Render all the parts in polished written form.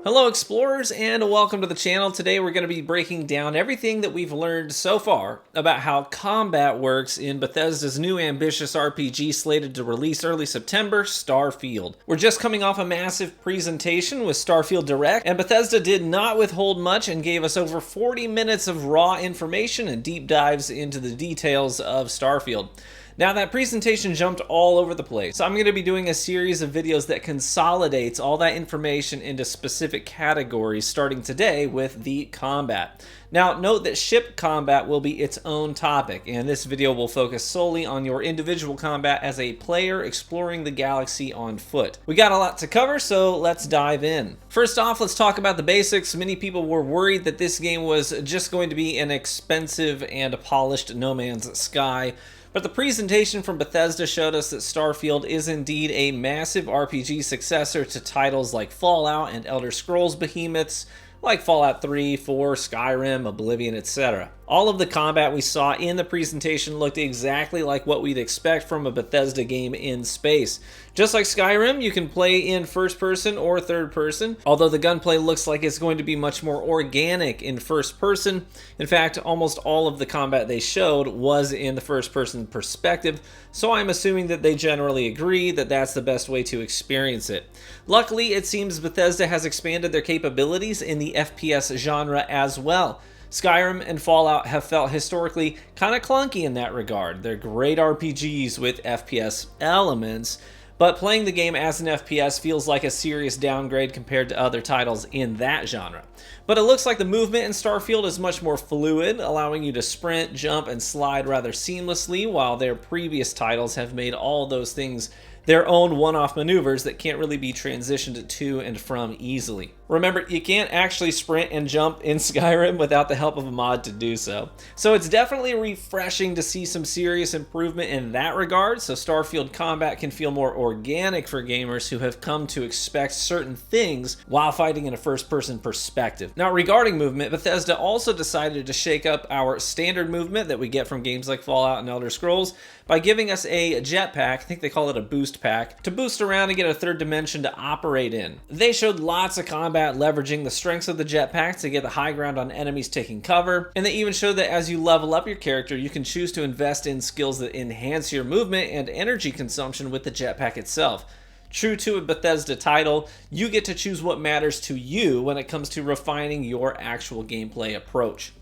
Hello explorers and welcome to the channel. Today we're going to be breaking down everything that we've learned so far about how combat works in Bethesda's new ambitious RPG slated to release early September, Starfield. We're just coming off a massive presentation with Starfield Direct, and Bethesda did not withhold much and gave us over 40 minutes of raw information and deep dives into the details of Starfield. Now that presentation jumped all over the place, so I'm going to be doing a series of videos that consolidates all that information into specific categories starting today with the combat. Now note that ship combat will be its own topic, and this video will focus solely on your individual combat as a player exploring the galaxy on foot. We got a lot to cover, so let's dive in. First off, let's talk about the basics. Many people were worried that this game was just going to be an expensive and polished No Man's Sky. But the presentation from Bethesda showed us that Starfield is indeed a massive RPG successor to titles like Fallout and Elder Scrolls behemoths like Fallout 3, 4, Skyrim, Oblivion, etc. All of the combat we saw in the presentation looked exactly like what we'd expect from a Bethesda game in space. Just like Skyrim, you can play in first person or third person, although the gunplay looks like it's going to be much more organic in first person. In fact, almost all of the combat they showed was in the first person perspective, so I'm assuming that they generally agree that that's the best way to experience it. Luckily, it seems Bethesda has expanded their capabilities in the FPS genre as well. Skyrim and Fallout have felt historically kind of clunky in that regard. They're great RPGs with FPS elements, but playing the game as an FPS feels like a serious downgrade compared to other titles in that genre. But it looks like the movement in Starfield is much more fluid, allowing you to sprint, jump, and slide rather seamlessly, while their previous titles have made all those things their own one-off maneuvers that can't really be transitioned to and from easily. Remember, you can't actually sprint and jump in Skyrim without the help of a mod to do so. So it's definitely refreshing to see some serious improvement in that regard, so Starfield combat can feel more organic for gamers who have come to expect certain things while fighting in a first-person perspective. Now, regarding movement, Bethesda also decided to shake up our standard movement that we get from games like Fallout and Elder Scrolls by giving us a jetpack, I think they call it a boost pack, to boost around and get a third dimension to operate in. They showed lots of combat leveraging the strengths of the jetpack to get the high ground on enemies taking cover, and they even showed that as you level up your character, you can choose to invest in skills that enhance your movement and energy consumption with the jetpack itself. True to a Bethesda title, you get to choose what matters to you when it comes to refining your actual gameplay approach.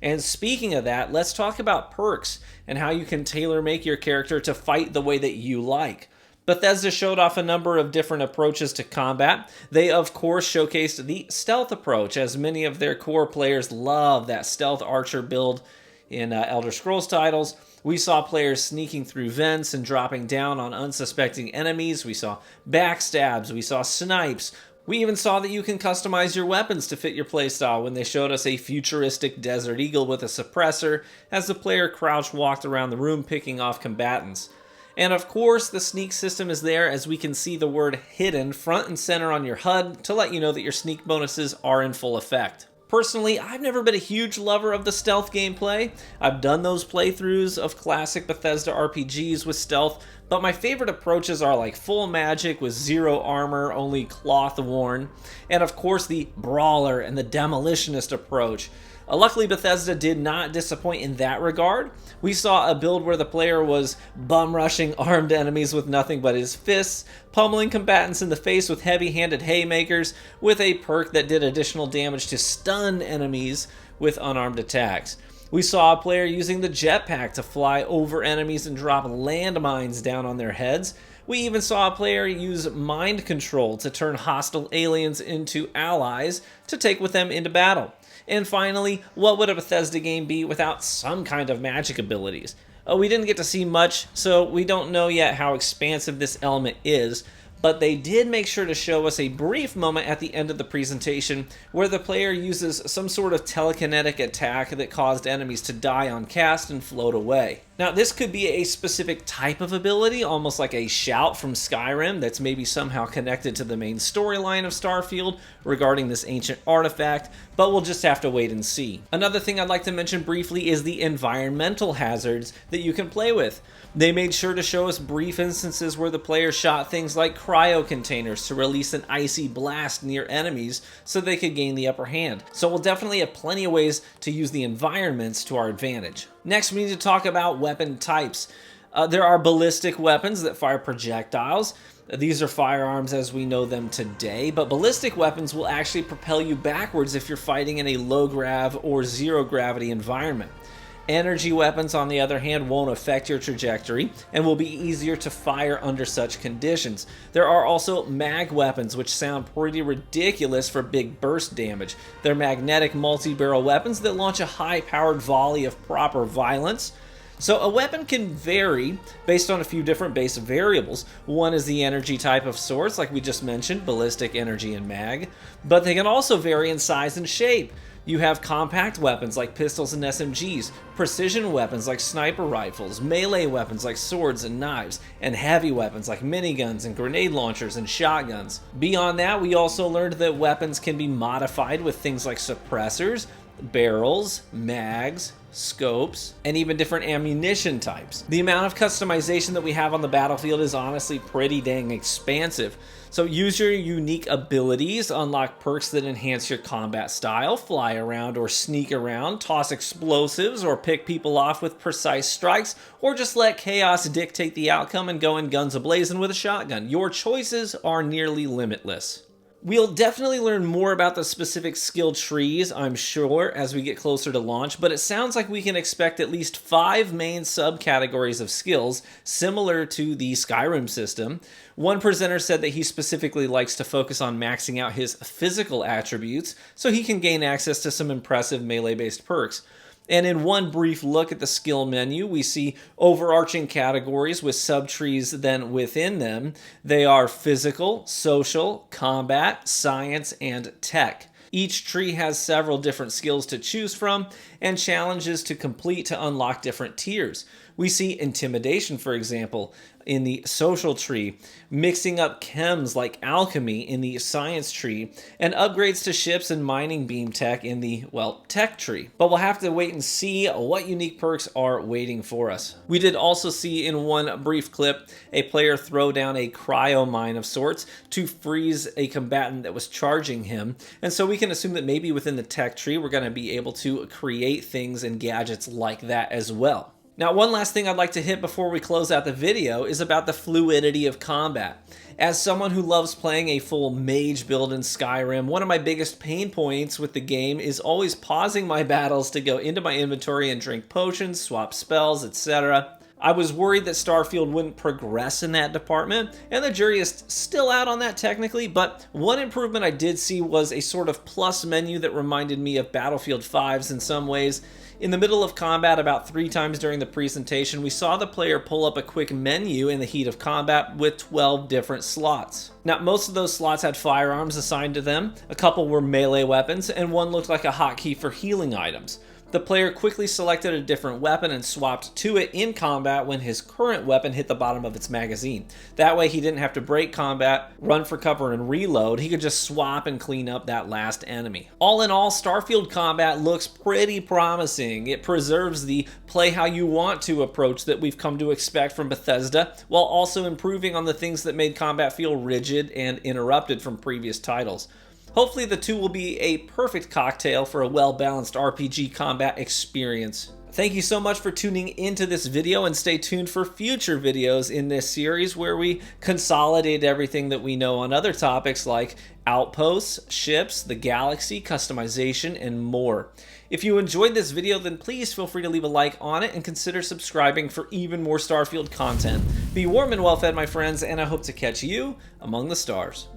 And speaking of that, let's talk about perks and how you can tailor-make your character to fight the way that you like. Bethesda showed off a number of different approaches to combat. They, of course, showcased the stealth approach, as many of their core players love that stealth archer build in Elder Scrolls titles. We saw players sneaking through vents and dropping down on unsuspecting enemies. We saw backstabs. We saw snipes. We even saw that you can customize your weapons to fit your playstyle when they showed us a futuristic Desert Eagle with a suppressor as the player crouch walked around the room picking off combatants. And of course, the sneak system is there, as we can see the word hidden front and center on your HUD to let you know that your sneak bonuses are in full effect. Personally, I've never been a huge lover of the stealth gameplay. I've done those playthroughs of classic Bethesda RPGs with stealth, but my favorite approaches are like full magic with zero armor, only cloth worn, and of course the brawler and the demolitionist approach. Luckily, Bethesda did not disappoint in that regard. We saw a build where the player was bum-rushing armed enemies with nothing but his fists, pummeling combatants in the face with heavy-handed haymakers, with a perk that did additional damage to stun enemies with unarmed attacks. We saw a player using the jetpack to fly over enemies and drop landmines down on their heads. We even saw a player use mind control to turn hostile aliens into allies to take with them into battle. And finally, what would a Bethesda game be without some kind of magic abilities? We didn't get to see much, so we don't know yet how expansive this element is, but they did make sure to show us a brief moment at the end of the presentation where the player uses some sort of telekinetic attack that caused enemies to die on cast and float away. Now, this could be a specific type of ability, almost like a shout from Skyrim that's maybe somehow connected to the main storyline of Starfield regarding this ancient artifact, but we'll just have to wait and see. Another thing I'd like to mention briefly is the environmental hazards that you can play with. They made sure to show us brief instances where the player shot things like cryo containers to release an icy blast near enemies so they could gain the upper hand. So we'll definitely have plenty of ways to use the environments to our advantage. Next, we need to talk about weapon types. There are ballistic weapons that fire projectiles. These are firearms as we know them today, but ballistic weapons will actually propel you backwards if you're fighting in a low grav or zero gravity environment. Energy weapons, on the other hand, won't affect your trajectory and will be easier to fire under such conditions. There are also mag weapons, which sound pretty ridiculous for big burst damage. They're magnetic multi-barrel weapons that launch a high-powered volley of proper violence. So a weapon can vary based on a few different base variables. One is the energy type of sorts, like we just mentioned, ballistic, energy, and mag. But they can also vary in size and shape. You have compact weapons like pistols and SMGs, precision weapons like sniper rifles, melee weapons like swords and knives, and heavy weapons like miniguns and grenade launchers and shotguns. Beyond that, we also learned that weapons can be modified with things like suppressors, barrels, mags, scopes, and even different ammunition types. The amount of customization that we have on the battlefield is honestly pretty dang expansive. So use your unique abilities, unlock perks that enhance your combat style, fly around or sneak around, toss explosives or pick people off with precise strikes, or just let chaos dictate the outcome and go in guns a-blazing with a shotgun. Your choices are nearly limitless. We'll definitely learn more about the specific skill trees, I'm sure, as we get closer to launch, but it sounds like we can expect at least 5 main subcategories of skills, similar to the Skyrim system. One presenter said that he specifically likes to focus on maxing out his physical attributes so he can gain access to some impressive melee-based perks. And in one brief look at the skill menu, we see overarching categories with subtrees then within them. They are physical, social, combat, science, and tech. Each tree has several different skills to choose from and challenges to complete to unlock different tiers. We see intimidation, for example, in the social tree, mixing up chems like alchemy in the science tree, and upgrades to ships and mining beam tech in the, well, tech tree. But we'll have to wait and see what unique perks are waiting for us. We did also see in one brief clip a player throw down a cryo mine of sorts to freeze a combatant that was charging him, and so we can assume that maybe within the tech tree we're going to be able to create things and gadgets like that as well. Now, one last thing I'd like to hit before we close out the video is about the fluidity of combat. As someone who loves playing a full mage build in Skyrim, one of my biggest pain points with the game is always pausing my battles to go into my inventory and drink potions, swap spells, etc. I was worried that Starfield wouldn't progress in that department, and the jury is still out on that technically, but one improvement I did see was a sort of plus menu that reminded me of Battlefield 5's in some ways. In the middle of combat, about 3 times during the presentation, we saw the player pull up a quick menu in the heat of combat with 12 different slots. Now, most of those slots had firearms assigned to them, a couple were melee weapons, and one looked like a hotkey for healing items. The player quickly selected a different weapon and swapped to it in combat when his current weapon hit the bottom of its magazine. That way he didn't have to break combat, run for cover, and reload. He could just swap and clean up that last enemy. All in all, Starfield combat looks pretty promising. It preserves the play how you want to approach that we've come to expect from Bethesda, while also improving on the things that made combat feel rigid and interrupted from previous titles. Hopefully the two will be a perfect cocktail for a well-balanced RPG combat experience. Thank you so much for tuning into this video, and stay tuned for future videos in this series where we consolidate everything that we know on other topics like outposts, ships, the galaxy, customization, and more. If you enjoyed this video, then please feel free to leave a like on it and consider subscribing for even more Starfield content. Be warm and well fed, my friends, and I hope to catch you among the stars.